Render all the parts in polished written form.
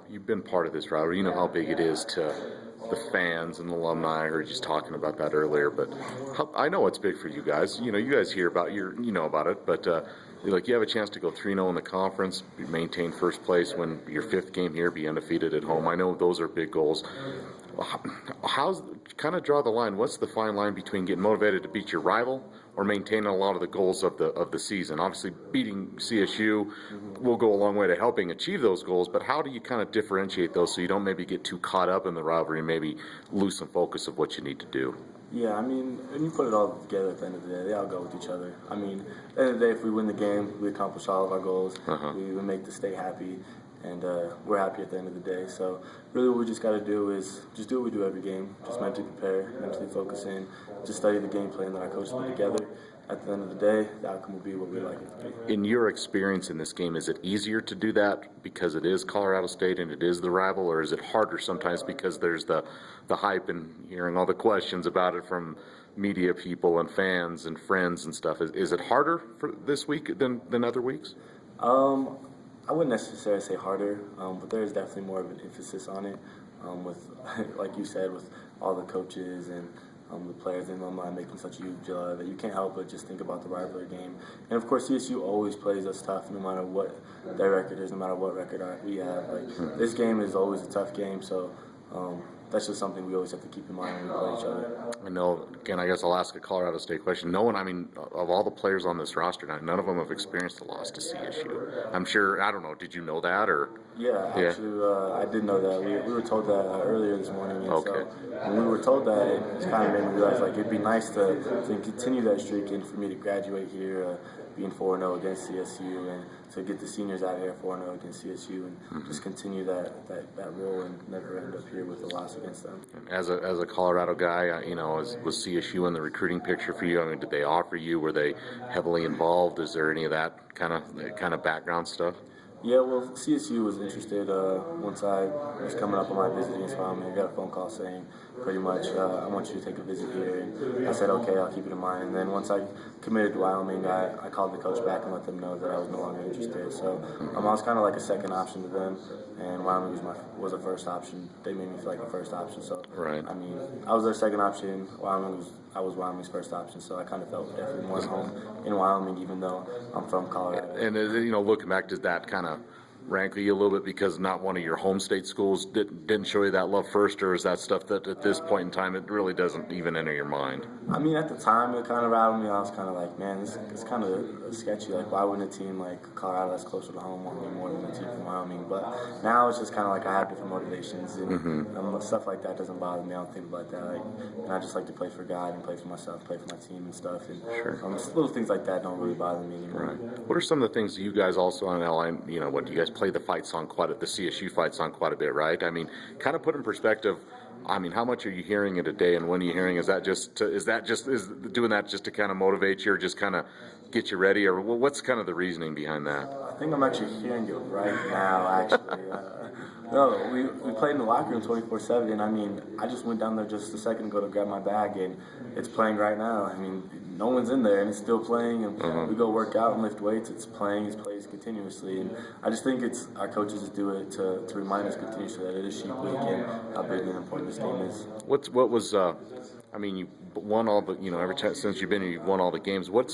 You've been part of this rivalry. You know how big it is to the fans and alumni. I heard you talking about that earlier, but I know it's big for you guys. You know, you guys hear about you know about it, but like you have a chance to go 3-0 in the conference, maintain first place, win your fifth game here, be undefeated at home. I know those are big goals. How's kind of draw the line? What's the fine line between getting motivated to beat your rival or maintaining a lot of the goals of the season? Obviously, beating CSU will go a long way to helping achieve those goals. But how do you kind of differentiate those so you don't maybe get too caught up in the rivalry and maybe lose some focus of what you need to do? Yeah, I mean, when you put it all together at the end of the day, they all go with each other. I mean, at the end of the day, if we win the game, we accomplish all of our goals. We make the state happy, and we're happy at the end of the day. So really what we just got to do is just do what we do every game, just mentally prepare, mentally focus in, just study the game plan that our coaches put together. At the end of the day, the outcome will be what we like it to be. In your experience in this game, is it easier to do that because it is Colorado State and it is the rival, or is it harder sometimes because there's the hype and hearing all the questions about it from media people and fans and friends and stuff? Is it harder for this week than other weeks? I wouldn't necessarily say harder, but there is definitely more of an emphasis on it with, like you said, with all the coaches and the players and alumni making such a huge that you can't help but just think about the rivalry game. And of course, CSU always plays us tough, no matter what their record is, no matter what record we have. Like this game is always a tough game, so that's just something we always have to keep in mind when we play each other. I know, again, I guess I'll ask a Colorado State question. No one, I mean, of all the players on this roster now, none of them have experienced a loss to CSU. I'm sure, I don't know, did you know that? Or? Yeah, actually, I did know that. We were told that earlier this morning. And okay. So when we were told that, it kind of made me realize, like, it'd be nice to continue that streak and for me to graduate here being 4-0 against CSU and to get the seniors out here 4-0 against CSU and just continue that role and never end up here with a loss against them. As a Colorado guy, you know, was CSU in the recruiting picture for you? I mean, did they offer you? Were they heavily involved? Is there any of that kind of background stuff? Yeah, well, CSU was interested once I was coming up on my visit against Wyoming. I got a phone call saying pretty much, I want you to take a visit here. And I said, okay, I'll keep it in mind. And then once I committed to Wyoming, I called the coach back and let them know that I was no longer interested. So I was kind of like a second option to them, and Wyoming was a first option. They made me feel like a first option. So, right. I mean, I was their second option. I was Wyoming's first option, so I kind of felt definitely more at home in Wyoming, even though I'm from Colorado. And you know, looking back, does that kind of rankle you a little bit because not one of your home state schools didn't show you that love first, or is that stuff that at this point in time it really doesn't even enter your mind? I mean, at the time it kind of rattled me. I was kind of like, man, it's kind of sketchy. Like, why wouldn't a team like Colorado that's closer to home want me more than a team from Wyoming? But now it's just kind of like I have different motivations and stuff like that doesn't bother me. I don't think about that. Like, and I just like to play for God and play for myself, play for my team and stuff. And just little things like that don't really bother me anymore. Right. What are some of the things you guys also on LI? You know, what you guys play the fight song the CSU fight song quite a bit, right? I mean, kind of put in perspective. I mean, how much are you hearing it a day, and when are you hearing? Is doing that just to kind of motivate you, or just kind of get you ready, or what's kind of the reasoning behind that? I think I'm actually hearing it right now. Actually, no, we played in the locker room 24/7, and I mean, I just went down there just a second ago to grab my bag, and it's playing right now. I mean, no one's in there, and it's still playing. And we go work out and lift weights. It's playing. It plays continuously, and I just think it's our coaches just do it to remind us continuously that it is Sheep Week and how big and important this game is. What was I mean, you won all the, you know, every time since you've been here, you've won all the games. What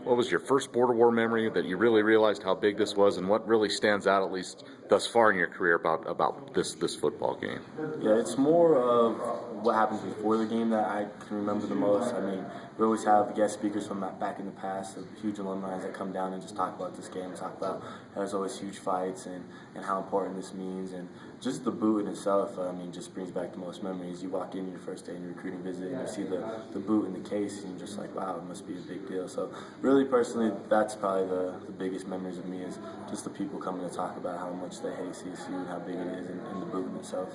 was your first border war memory that you really realized how big this was, and what really stands out, at least thus far in your career, about this football game? Yeah, it's more of what happens before the game that I can remember the most. I mean, we always have guest speakers from back in the past, huge alumni that come down and just talk about this game, talk about how there's always huge fights and how important this means, and just the boot in itself, I mean, just brings back the most memories. You walk in your first day in your recruiting visit and you see the boot in the case, and you're just like, wow, it must be a big deal. So really, personally, that's probably the biggest memories of me is just the people coming to talk about how much they hate CSU and how big it is, and the boot in itself.